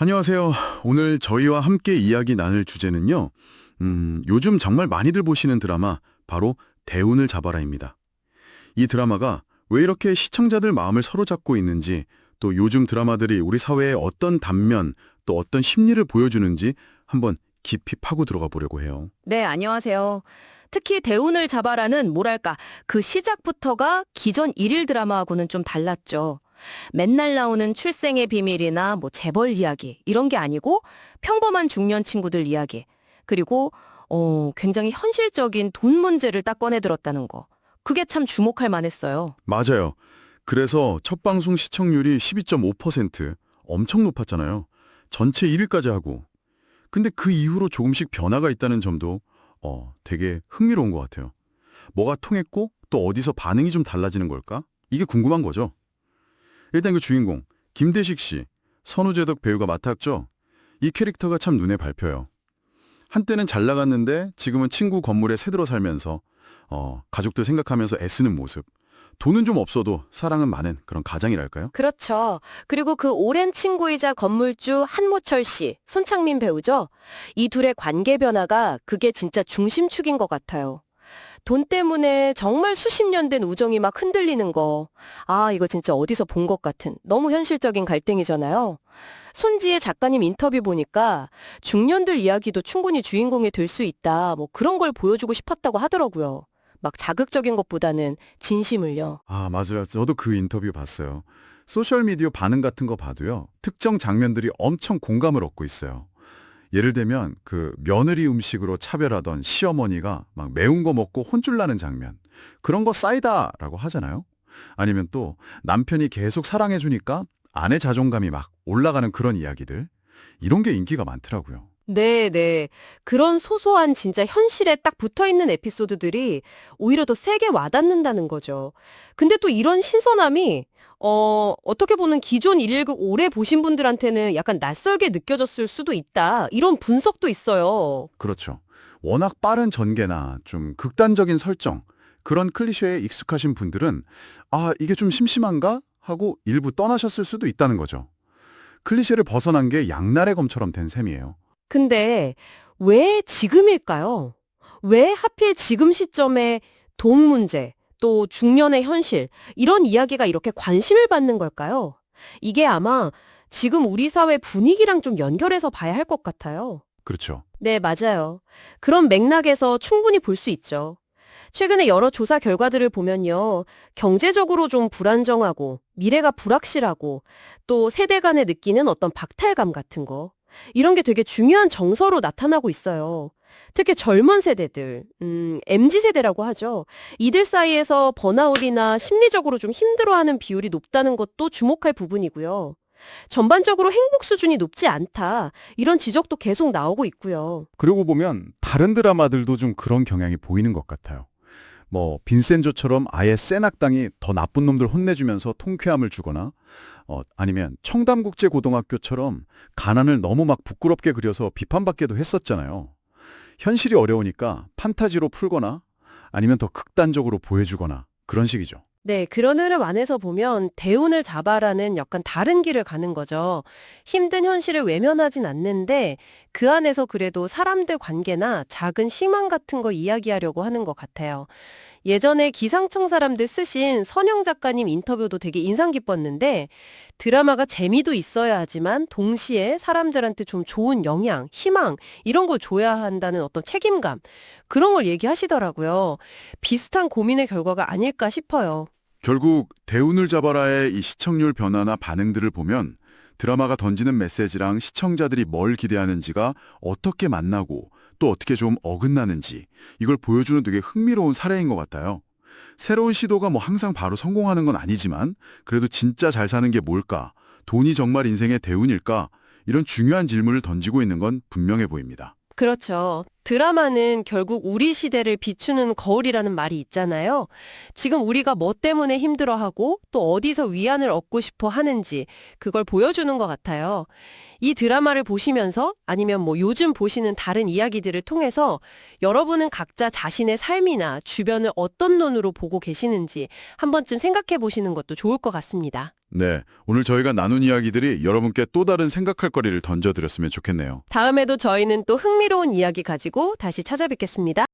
안녕하세요. 오늘 저희와 함께 이야기 나눌 주제는요. 요즘 정말 많이들 보시는 드라마 바로 대운을 잡아라입니다. 이 드라마가 왜 이렇게 시청자들 마음을 사로잡고 있는지, 또 요즘 드라마들이 우리 사회의 어떤 단면, 또 어떤 심리를 보여주는지 한번 깊이 파고 들어가 보려고 해요. 네, 안녕하세요. 특히 대운을 잡아라는 뭐랄까 그 시작부터가 기존 일일 드라마하고는 좀 달랐죠. 맨날 나오는 출생의 비밀이나 뭐 재벌 이야기 이런 게 아니고 평범한 중년 친구들 이야기 그리고 굉장히 현실적인 돈 문제를 딱 꺼내 들었다는 거. 그게 참 주목할 만했어요. 맞아요. 그래서 첫 방송 시청률이 12.5% 엄청 높았잖아요. 전체 1위까지 하고. 근데 그 이후로 조금씩 변화가 있다는 점도 되게 흥미로운 것 같아요. 뭐가 통했고 또 어디서 반응이 좀 달라지는 걸까? 이게 궁금한 거죠. 일단 그 주인공 김대식 씨, 선우재덕 배우가 맡았죠. 이 캐릭터가 참 눈에 밟혀요. 한때는 잘 나갔는데 지금은 친구 건물에 새들어 살면서 가족들 생각하면서 애쓰는 모습. 돈은 좀 없어도 사랑은 많은 그런 가장이랄까요? 그렇죠. 그리고 그 오랜 친구이자 건물주 한모철 씨, 손창민 배우죠. 이 둘의 관계 변화가 그게 진짜 중심축인 것 같아요. 돈 때문에 정말 수십 년 된 우정이 막 흔들리는 거. 아, 이거 진짜 어디서 본 것 같은 너무 현실적인 갈등이잖아요. 손지혜 작가님 인터뷰 보니까 중년들 이야기도 충분히 주인공이 될 수 있다. 뭐 그런 걸 보여주고 싶었다고 하더라고요. 막 자극적인 것보다는 진심을요. 아, 맞아요. 저도 그 인터뷰 봤어요. 소셜미디어 반응 같은 거 봐도요. 특정 장면들이 엄청 공감을 얻고 있어요. 예를 들면 그 며느리 음식으로 차별하던 시어머니가 막 매운 거 먹고 혼쭐 나는 장면. 그런 거 싸이다라고 하잖아요. 아니면 또 남편이 계속 사랑해 주니까 아내 자존감이 막 올라가는 그런 이야기들. 이런 게 인기가 많더라고요. 네, 네. 그런 소소한 진짜 현실에 딱 붙어 있는 에피소드들이 오히려 더 세게 와닿는다는 거죠. 근데 또 이런 신선함이 어떻게 보면 기존 119 오래 보신 분들한테는 약간 낯설게 느껴졌을 수도 있다. 이런 분석도 있어요. 그렇죠. 워낙 빠른 전개나 좀 극단적인 설정, 그런 클리셰에 익숙하신 분들은 아, 이게 좀 심심한가? 하고 일부 떠나셨을 수도 있다는 거죠. 클리셰를 벗어난 게 양날의 검처럼 된 셈이에요. 근데 왜 지금일까요? 왜 하필 지금 시점에 돈 문제, 또 중년의 현실, 이런 이야기가 이렇게 관심을 받는 걸까요? 이게 아마 지금 우리 사회 분위기랑 좀 연결해서 봐야 할 것 같아요. 그렇죠. 네, 맞아요. 그런 맥락에서 충분히 볼 수 있죠. 최근에 여러 조사 결과들을 보면요. 경제적으로 좀 불안정하고 미래가 불확실하고 또 세대 간에 느끼는 어떤 박탈감 같은 거. 이런 게 되게 중요한 정서로 나타나고 있어요. 특히 젊은 세대들, MZ 세대라고 하죠. 이들 사이에서 번아웃이나 심리적으로 좀 힘들어하는 비율이 높다는 것도 주목할 부분이고요. 전반적으로 행복 수준이 높지 않다. 이런 지적도 계속 나오고 있고요. 그러고 보면 다른 드라마들도 좀 그런 경향이 보이는 것 같아요. 뭐 빈센조처럼 아예 센 악당이 더 나쁜 놈들 혼내주면서 통쾌함을 주거나 아니면 청담국제고등학교처럼 가난을 너무 막 부끄럽게 그려서 비판받기도 했었잖아요. 현실이 어려우니까 판타지로 풀거나 아니면 더 극단적으로 보여주거나 그런 식이죠. 네, 그런 흐름 안에서 보면 대운을 잡아라는 약간 다른 길을 가는 거죠. 힘든 현실을 외면하진 않는데 그 안에서 그래도 사람들 관계나 작은 희망 같은 거 이야기하려고 하는 것 같아요. 예전에 기상청 사람들 쓰신 선영 작가님 인터뷰도 되게 인상 깊었는데 드라마가 재미도 있어야 하지만 동시에 사람들한테 좀 좋은 영향, 희망 이런 걸 줘야 한다는 어떤 책임감 그런 걸 얘기하시더라고요. 비슷한 고민의 결과가 아닐까 싶어요. 결국 대운을 잡아라의 이 시청률 변화나 반응들을 보면 드라마가 던지는 메시지랑 시청자들이 뭘 기대하는지가 어떻게 만나고 또 어떻게 좀 어긋나는지 이걸 보여주는 되게 흥미로운 사례인 것 같아요. 새로운 시도가 뭐 항상 바로 성공하는 건 아니지만 그래도 진짜 잘 사는 게 뭘까? 돈이 정말 인생의 대운일까? 이런 중요한 질문을 던지고 있는 건 분명해 보입니다. 그렇죠. 드라마는 결국 우리 시대를 비추는 거울이라는 말이 있잖아요. 지금 우리가 뭐 때문에 힘들어하고 또 어디서 위안을 얻고 싶어 하는지 그걸 보여주는 것 같아요. 이 드라마를 보시면서 아니면 뭐 요즘 보시는 다른 이야기들을 통해서 여러분은 각자 자신의 삶이나 주변을 어떤 눈으로 보고 계시는지 한 번쯤 생각해 보시는 것도 좋을 것 같습니다. 네, 오늘 저희가 나눈 이야기들이 여러분께 또 다른 생각할 거리를 던져드렸으면 좋겠네요. 다음에도 저희는 또 흥미로운 이야기 가지고 다시 찾아뵙겠습니다.